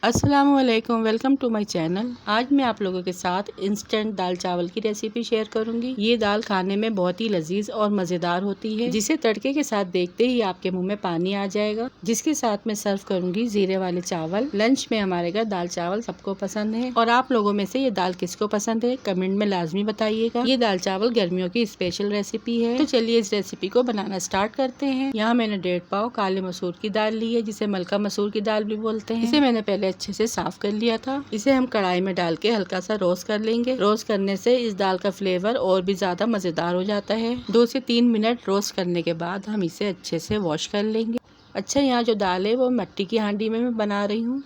अस्सलामुअलैकुम, welcome to my channel. आज मैं आप लोगों के साथ इंस्टेंट दाल चावल की रेसिपी शेयर करूंगी। ये दाल खाने में बहुत ही लजीज और मजेदार होती है, जिसे तड़के के साथ देखते ही आपके मुंह में पानी आ जाएगा। जिसके साथ मैं सर्व करूंगी जीरे वाले चावल। लंच में हमारे घर दाल चावल सबको पसंद है और आप लोगों में से ये दाल किसको पसंद है कमेंट में लाजमी बताइएगा। ये दाल चावल गर्मियों की स्पेशल रेसिपी है, तो चलिए इस रेसिपी को बनाना स्टार्ट करते हैं। यहाँ मैंने 1.5 पाव काले मसूर की दाल ली है, जिसे मलका मसूर की दाल भी बोलते हैं। इसे मैंने पहले अच्छे से साफ कर लिया था। इसे हम कढ़ाई में डाल के हल्का सा रोस्ट कर लेंगे। रोस्ट करने से इस दाल का फ्लेवर और भी ज्यादा मजेदार हो जाता है। 2 से 3 मिनट रोस्ट करने के बाद हम इसे अच्छे से वॉश कर लेंगे। अच्छा, यहाँ जो दाल है वो मिट्टी की हांडी में मैं बना रही हूँ।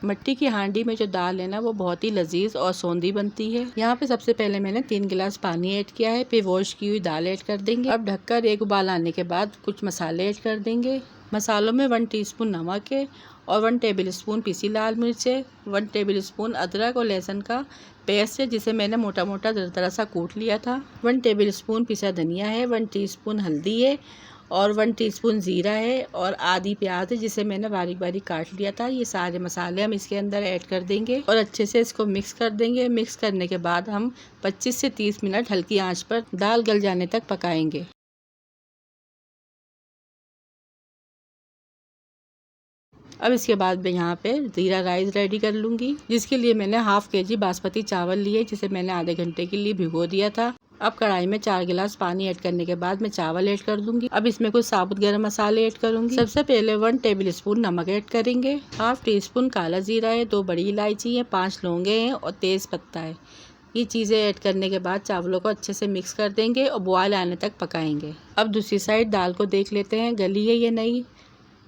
मिट्टी की हांडी में जो दाल है ना वो बहुत ही लजीज और सौंधी बनती है। यहाँ पे सबसे पहले मैंने 3 गिलास पानी ऐड किया है, फिर वॉश की हुई दाल ऐड कर देंगे। अब ढककर एक उबाल आने के बाद कुछ मसाले ऐड कर देंगे। मसालों में 1 टीस्पून नमक है और 1 टेबल स्पून पीसी लाल मिर्च है, 1 टेबल स्पून अदरक और लहसुन का पेस्ट है, जिसे मैंने मोटा मोटा दरदरा सा कूट लिया था। 1 टेबल स्पून पिसा धनिया है, 1 टीस्पून हल्दी है और 1 टीस्पून जीरा है और आधी प्याज है, जिसे मैंने बारीक बारीक काट लिया था। ये सारे मसाले हम इसके अंदर ऐड कर देंगे और अच्छे से इसको मिक्स कर देंगे। मिक्स करने के बाद हम 25 से 30 मिनट हल्की आंच पर दाल गल जाने तक पकाएंगे। अब इसके बाद मैं यहाँ पे जीरा राइस रेडी कर लूँगी, जिसके लिए मैंने हाफ केजी बासमती चावल लिए, जिसे मैंने आधे घंटे के लिए भिगो दिया था। अब कढ़ाई में 4 गिलास पानी ऐड करने के बाद मैं चावल ऐड कर दूंगी। अब इसमें कुछ साबुत गरम मसाले ऐड करूंगी। सबसे पहले 1 टेबल स्पून नमक ऐड करेंगे, हाफ टी स्पून काला जीरा है, 2 बड़ी इलायची है, 5 लौंगे हैं और तेज पत्ता है। ये चीज़ें ऐड करने के बाद चावलों को अच्छे से मिक्स कर देंगे और बॉयल आने तक पकाएंगे। अब दूसरी साइड दाल को देख लेते हैं गली है या नहीं।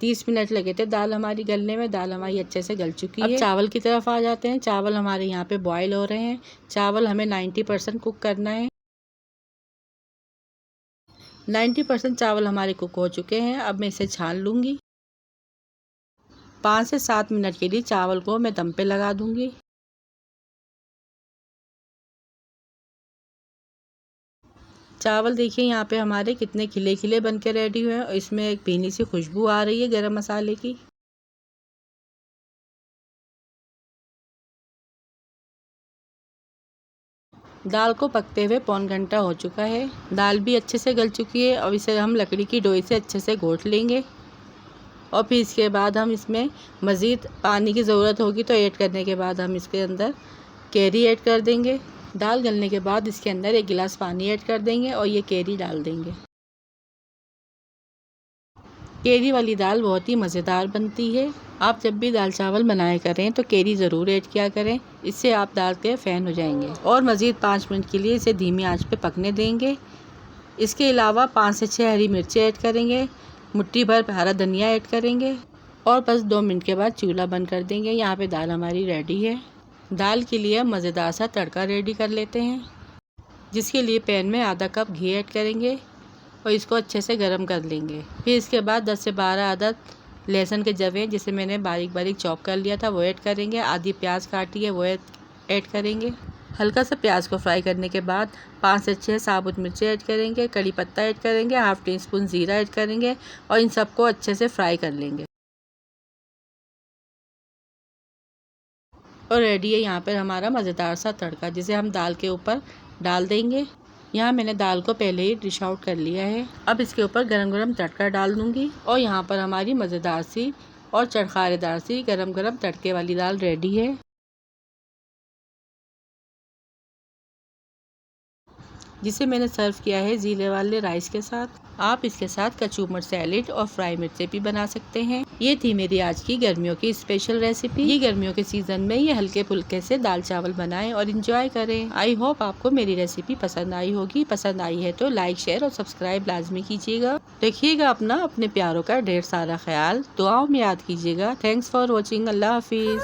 30 मिनट लगे थे दाल हमारी गलने में। दाल हमारी अच्छे से गल चुकी है। अब चावल की तरफ आ जाते हैं। चावल हमारे यहाँ पे बॉयल हो रहे हैं। चावल हमें 90% कुक करना है। 90% चावल हमारे कुक हो चुके हैं। अब मैं इसे छान लूँगी। 5 से 7 मिनट के लिए चावल को मैं दम पे लगा दूँगी। चावल देखिए यहाँ पे हमारे कितने खिले खिले बन के रेडी हुए हैं और इसमें एक भीनी सी खुशबू आ रही है गरम मसाले की। दाल को पकते हुए 1.25 घंटा हो चुका है। दाल भी अच्छे से गल चुकी है और इसे हम लकड़ी की डोई से अच्छे से घोट लेंगे और फिर इसके बाद हम इसमें मज़ीद पानी की ज़रूरत होगी तो ऐड करने के बाद हम इसके अंदर कैरी ऐड कर देंगे। दाल गलने के बाद इसके अंदर 1 गिलास पानी ऐड कर देंगे और ये कैरी डाल देंगे। कैरी वाली दाल बहुत ही मज़ेदार बनती है। आप जब भी दाल चावल बनाया करें तो कैरी ज़रूर ऐड किया करें, इससे आप दाल के फ़ैन हो जाएंगे। और मज़ीद 5 मिनट के लिए इसे धीमी आंच पे पकने देंगे। इसके अलावा 5 से 6 हरी मिर्ची ऐड करेंगे, मुट्ठी भर हरा धनिया ऐड करेंगे और बस 2 मिनट के बाद चूल्हा बंद कर देंगे। यहाँ पे दाल हमारी रेडी है। दाल के लिए मज़ेदार सा तड़का रेडी कर लेते हैं, जिसके लिए पैन में आधा कप घी ऐड करेंगे और इसको अच्छे से गर्म कर लेंगे। फिर इसके बाद 10 से 12 अदद लहसुन के जवे, जिसे मैंने बारीक बारीक चॉप कर लिया था, वो ऐड करेंगे। आधी प्याज काटी है वो ऐड करेंगे। हल्का सा प्याज को फ्राई करने के बाद 5 से 6 साबुत मिर्ची ऐड करेंगे, कड़ी पत्ता ऐड करेंगे, हाफ टी स्पून ज़ीरा ऐड करेंगे और इन सबको अच्छे से फ्राई कर लेंगे। और रेडी है यहाँ पर हमारा मज़ेदार सा तड़का, जिसे हम दाल के ऊपर डाल देंगे। यहाँ मैंने दाल को पहले ही डिश आउट कर लिया है। अब इसके ऊपर गरम गरम तड़का डाल दूंगी और यहाँ पर हमारी मज़ेदार सी और चटखारेदार सी गरम गरम तड़के वाली दाल रेडी है, जिसे मैंने सर्व किया है जीरे वाले राइस के साथ। आप इसके साथ कचूमर सैलेड और फ्राई मिर्चें भी बना सकते हैं। ये थी मेरी आज की गर्मियों की स्पेशल रेसिपी। ये गर्मियों के सीजन में ये हल्के फुल्के से दाल चावल बनाएं और इंजॉय करें। आई होप आपको मेरी रेसिपी पसंद आई होगी। पसंद आई है तो लाइक शेयर और सब्सक्राइब लाजमी कीजिएगा। रखिएगा अपने प्यारों का ढेर सारा ख्याल। दुआओं में याद कीजिएगा। Thanks for watching. Allah Hafiz.